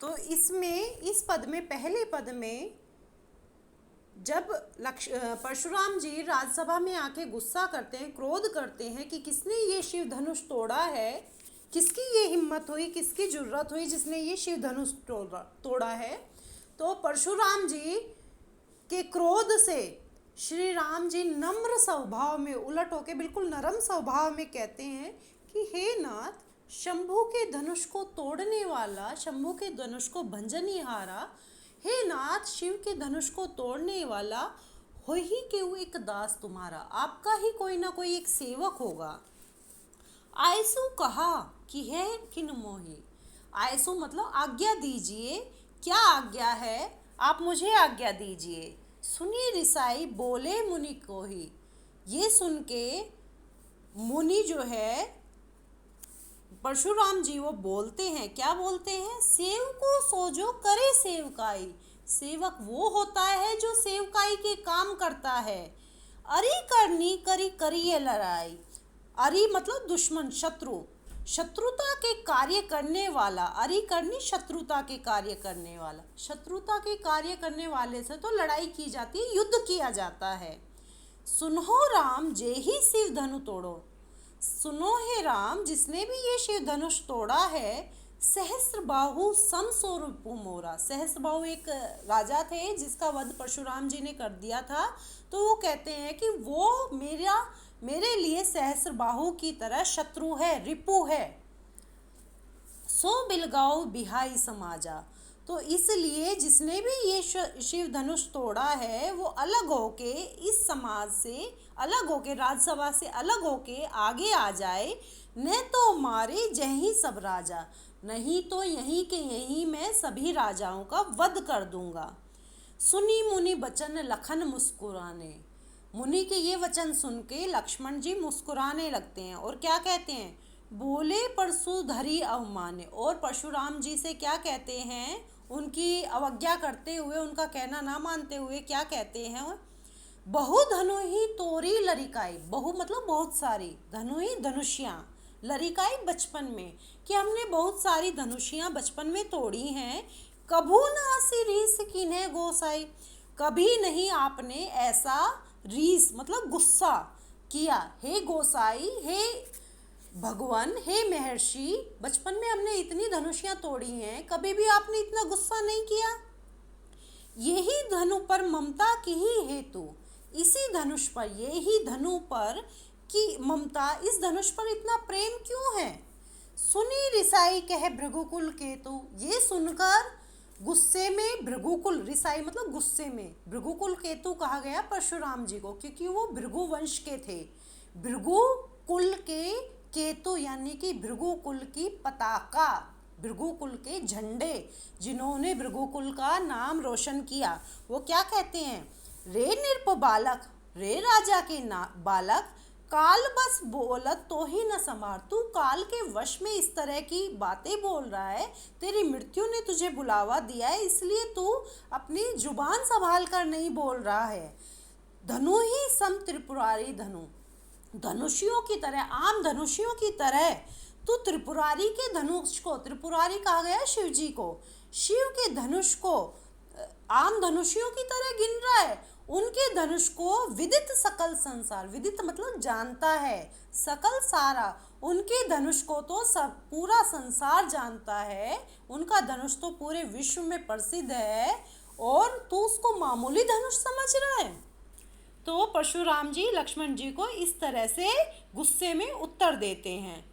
तो इसमें इस पद में पहले पद में जब परशुराम जी राज्यसभा में आके गुस्सा करते हैं, क्रोध करते हैं कि किसने ये शिव धनुष तोड़ा है, किसकी ये हिम्मत हुई, किसकी जुर्रत हुई जिसने ये शिव धनुष तोड़ा है। तो परशुराम जी के क्रोध से श्री राम जी नम्र स्वभाव में उलट होके बिल्कुल नरम स्वभाव में कहते हैं कि हे नाथ, शंभु के धनुष को तोड़ने वाला, शंभु के धनुष को भंजनिहारा, हे नाथ, शिव के धनुष को तोड़ने वाला हो ही क्यों एक दास तुम्हारा, आपका ही कोई ना कोई एक सेवक होगा। आयसु कहा कि है किन मोहि, आयसु मतलब आज्ञा दीजिए, क्या आज्ञा है, आप मुझे आज्ञा दीजिए। सुनी रिसाई बोले मुनि को ही, ये सुन के मुनि जो है परशुराम जी वो बोलते हैं, क्या बोलते हैं, सेव को सोजो करे सेवकाई, सेवक वो होता है जो सेवकाई के काम करता है। अरि करनी करी करिए लड़ाई, अरि मतलब दुश्मन, शत्रु, शत्रुता के कार्य करने वाला, अरि करनी शत्रुता के कार्य करने वाला, शत्रुता के कार्य करने वाले से तो लड़ाई की जाती है, युद्ध किया जाता है। सुनो राम जे ही शिव धनु तोड़ो, सुनो हे राम, जिसने भी ये शिव धनुष तोड़ा है, सहस्र बाहु सम स्वरूप मोरा, सहस्र बाहु एक राजा थे जिसका वध परशुराम जी ने कर दिया था, तो वो कहते हैं कि वो मेरे लिए सहस्र बाहु की तरह शत्रु है, रिपु है। सो बिलगाओ बिहाई समाजा, तो इसलिए जिसने भी ये शिव धनुष तोड़ा है वो अलग होके, इस समाज से अलग होके, राज्यसभा से अलग होके आगे आ जाए। न तो मारे जहीं सब राजा, नहीं तो यहीं के यहीं मैं सभी राजाओं का वध कर दूंगा। सुनी मुनि बचन लखन मुस्कुराने, मुनि के ये वचन सुन के लक्ष्मण जी मुस्कुराने लगते हैं और क्या कहते हैं, बोले परशु धरी अवमाने, और परशुराम जी से क्या कहते हैं, उनकी अवज्ञा करते हुए, उनका कहना ना मानते हुए क्या कहते हैं, बहु धनु ही तोरी लरिकाई, बहु मतलब बहुत सारी, धनु ही धनुषियाँ, लरिकाई बचपन में, कि हमने बहुत सारी धनुषियाँ बचपन में तोड़ी हैं। कभू ना सी रीस कीन्हे गोसाई, कभी नहीं आपने ऐसा रीस मतलब गुस्सा किया, हे गोसाई, हे भगवान, हे महर्षि, बचपन में हमने इतनी धनुषियाँ तोड़ी हैं, कभी भी आपने इतना गुस्सा नहीं किया। यही धनु पर ममता की ही हेतु, इसी धनुष पर, यही धनु पर की ममता, इस धनुष पर इतना प्रेम क्यों है। सुनी रिसाई कहे भृगुकुल केतु, ये सुनकर गुस्से में भृगुकुल, रिसाई मतलब गुस्से में, भृगुकुल केतु कहा गया परशुराम जी को क्योंकि वो भृगु वंश के थे। भृगुकुल के केतु यानी कि भृगुकुल की पताका, भृगुकुल के झंडे, जिन्होंने भृगुकुल का नाम रोशन किया, वो क्या कहते हैं, रे निरप बालक, रे राजा के बालक, काल बस बोलत तो ही न समार, तू काल के वश में इस तरह की बातें बोल रहा है, तेरी मृत्यु ने तुझे बुलावा दिया है, इसलिए तू अपनी जुबान संभाल कर नहीं बोल रहा है। धनु ही सम त्रिपुरारी धनु, धनुषियों की तरह, आम धनुषियों की तरह तू त्रिपुरारी के धनुष को, त्रिपुरारी कहा गया शिव जी को, शिव के धनुष को आम धनुषियों की तरह गिन रहा है। उनके धनुष को विदित सकल संसार, विदित मतलब जानता है, सकल सारा, उनके धनुष को तो सब पूरा संसार जानता है, उनका धनुष तो पूरे विश्व में प्रसिद्ध है और तू उसको मामूली धनुष समझ रहा है। तो परशुराम जी लक्ष्मण जी को इस तरह से गुस्से में उत्तर देते हैं।